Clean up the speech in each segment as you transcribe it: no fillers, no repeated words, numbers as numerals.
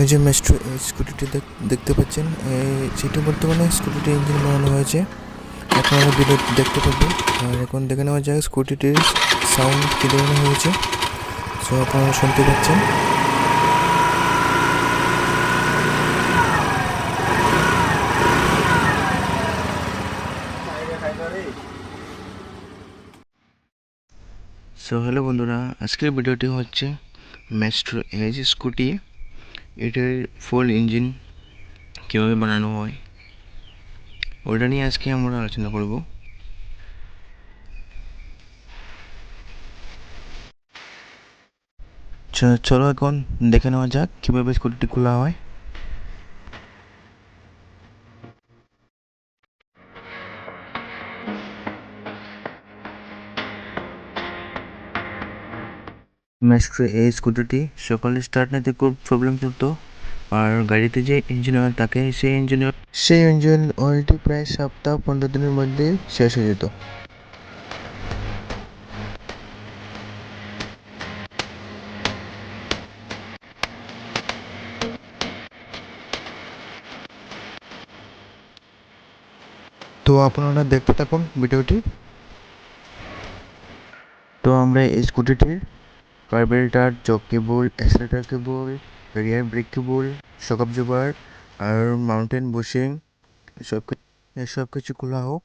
এই যে মেস্ট্রো স্কুটিটি দেখতে পাচ্ছেন, যেটা বর্তমানে স্কুটিটির ইঞ্জিন বানানো হয়েছে। এখন আমরা ভিডিও দেখতে পাবো। আর এখন দেখে নেওয়া যায় স্কুটিটির সাউন্ড কী ধরনের হয়েছে। সো আপনারা শুনতে পাচ্ছেন। সো হ্যালো বন্ধুরা, আজকের ভিডিওটি হচ্ছে মেস্ট্রো এজ স্কুটি। এটার ফুল ইঞ্জিন কীভাবে বানানো হয় ওটা নিয়ে আজকে আমরা আলোচনা করব। চলো এখন দেখে নেওয়া যাক কীভাবে স্কুটিটি খোলা হয়। মেস্ট্রো এই স্কুটিটি সকালে স্টার্ট নিতে খুব প্রবলেম চলতো। আর গাড়িতে যে ইঞ্জিন অয়েল থাকে সেই ইঞ্জিন অয়েলটি প্রায় সপ্তাহ 15 দিনের মধ্যে শেষ হয়ে যেত। তো আপনারা দেখতে থাকুন ভিডিওটি। তো আমরা এই স্কুটিটির কার্বোরেটর, চক কেবল, অ্যাক্সেলেটর কেবল, রিয়ার ব্রেক কেবল, শক অবজার্ভার আর মাউন্টেন বুশিং এসব কিছু খোলা হোক।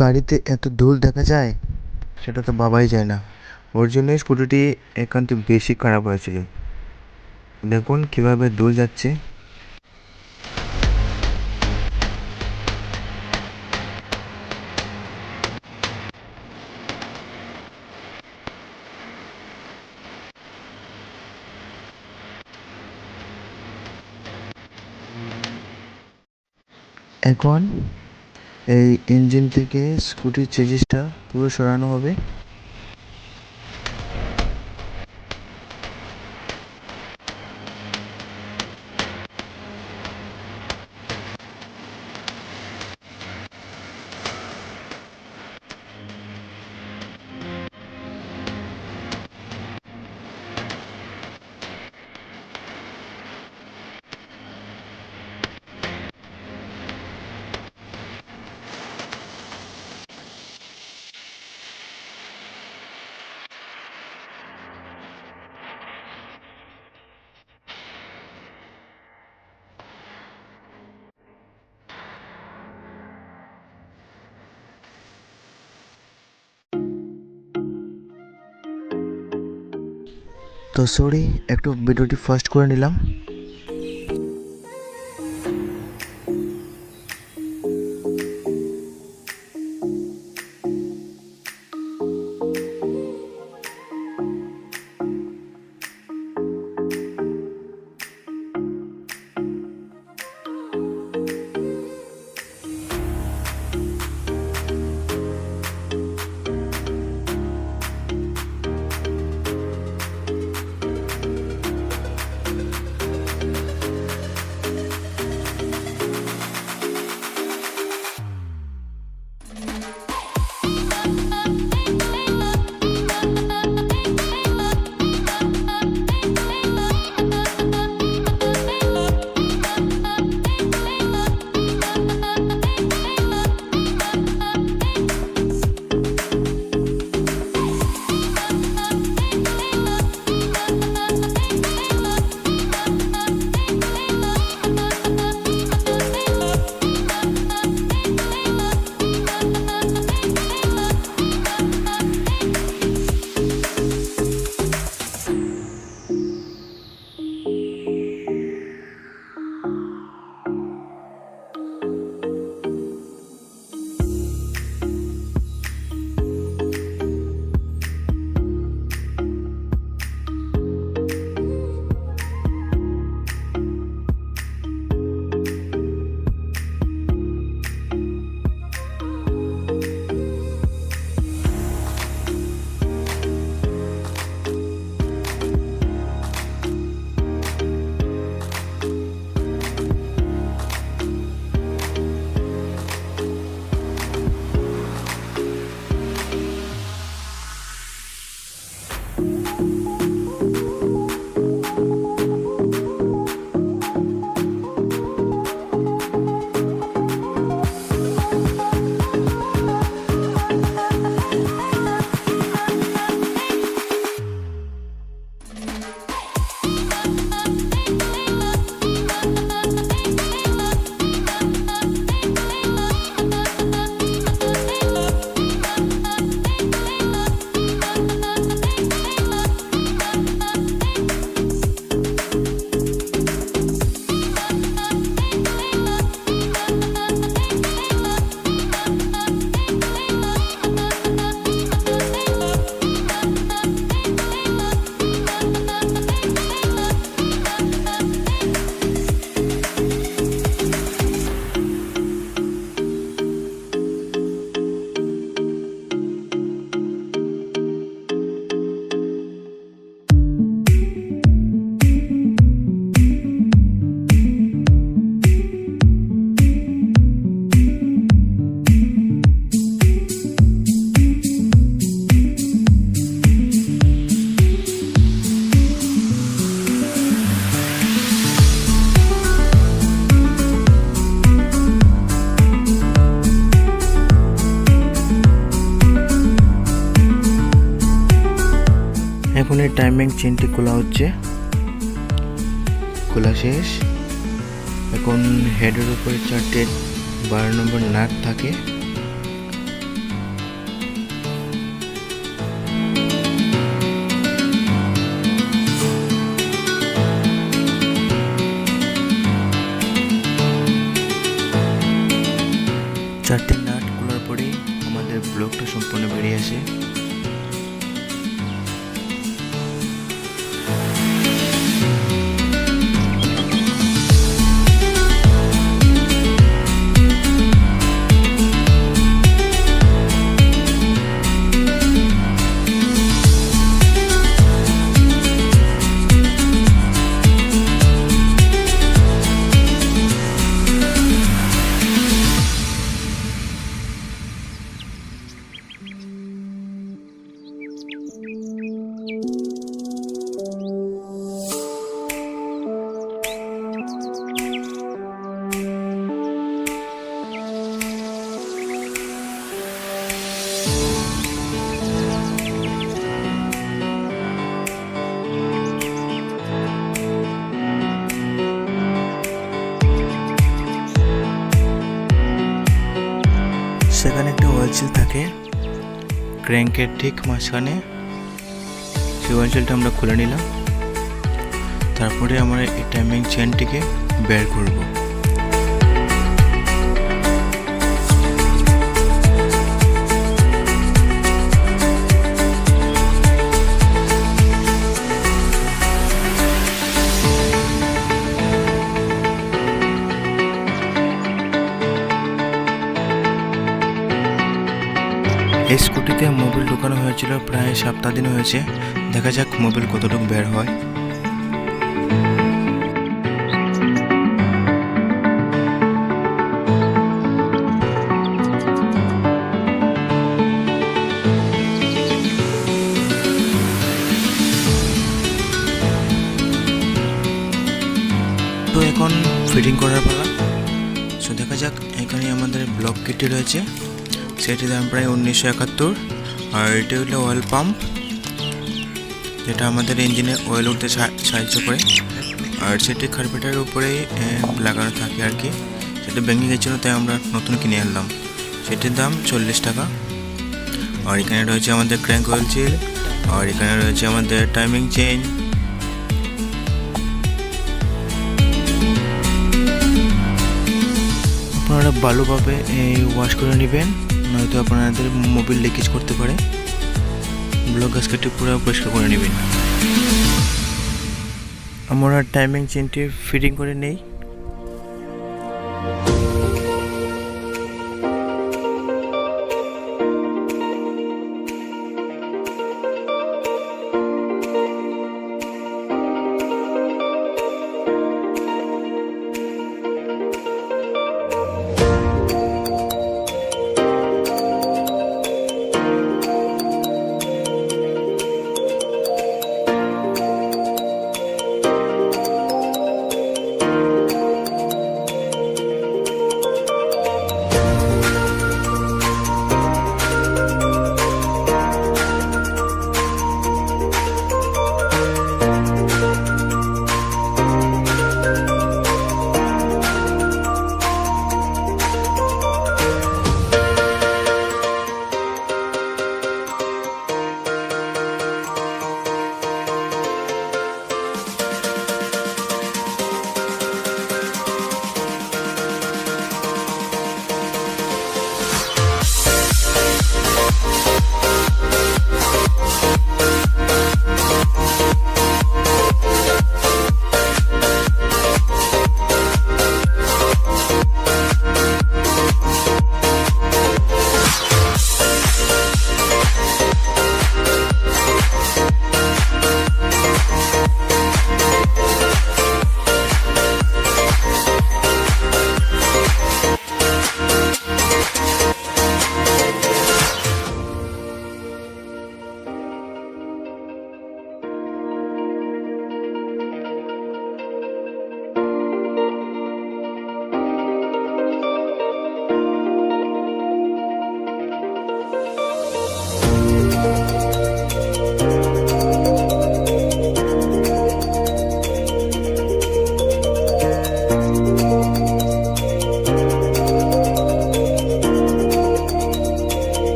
গাড়িতে এত ধুল দেখা যায়, সেটা তো ভাবাই যায় না। ওর জন্যই স্কুটিটি একান্ত বেশি খারাপ হয়েছে। দেখুন কিভাবে ধুল যাচ্ছে। এখন এই ইঞ্জিন থেকে স্কুটির চেজিসটা পুরো সরানো হবে। তো সরি, একটু ভিডিওটি ফাস্ট করে নিলাম। এখন এই টাইমিং চেনটি খোলা হচ্ছে, খোলা শেষ। এখন হেডের উপরে 4টে 12 নম্বর নাট থাকে। চারটে নাট খোলার পরেই আমাদের ব্লকটা সম্পূর্ণ বেরিয়ে আসে। সেখানে একটা অয়েল সিল থাকে ক্র্যাঙ্কের ঠিক মাঝখানে, সেই অয়েল সিলটা আমরা খুলে নিলাম। তারপরে আমরা এই টাইমিং চেনটিকে বের করব। এই স্কুটিতে মোবিল ঢোকানো হয়েছিল প্রায় সপ্তাহ দিন হয়েছে। দেখা যাক মোবিল কতটুকু বের হয়। তো এখন ফিটিং করার পালা। সো দেখা যাক, এখানে আমাদের ব্লক কিটটি রয়েছে, সেটির দাম প্রায় 1971। আর এটা হলো অয়েল পাম্প, যেটা আমাদের ইঞ্জিনে অয়েল উঠতে সাহায্য করে। আর সেটি কার্পেটারের উপরে লাগানো থাকে আর কি। সেটা ভেঙে গেছিলো, তাই আমরা নতুন কিনে আনলাম। সেটির দাম 40 টাকা। আর এখানে রয়েছে আমাদের ক্র্যাঙ্ক অয়েল সিল, আর এখানে রয়েছে আমাদের টাইমিং চেইন। আপনারা ভালোভাবে ওয়াশ করে নেবেন, নয়তো আপনাদের মোবিল লিকেজ করতে পারে। ব্লক গাস্কেটটি পুরো পরিষ্কার করে নেবেন। আমরা টাইমিং চেনটি ফিটিং করে নেই।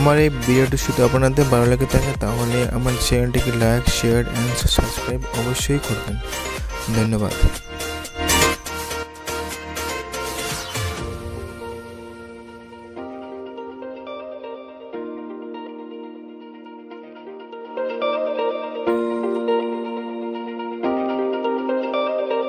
আমার এই ভিডিওটি যদি আপনাদের ভালো লেগে থাকে তাহলে আমার চ্যানেলটিকে লাইক, শেয়ার অ্যান্ড সাবস্ক্রাইব অবশ্যই করবেন। ধন্যবাদ।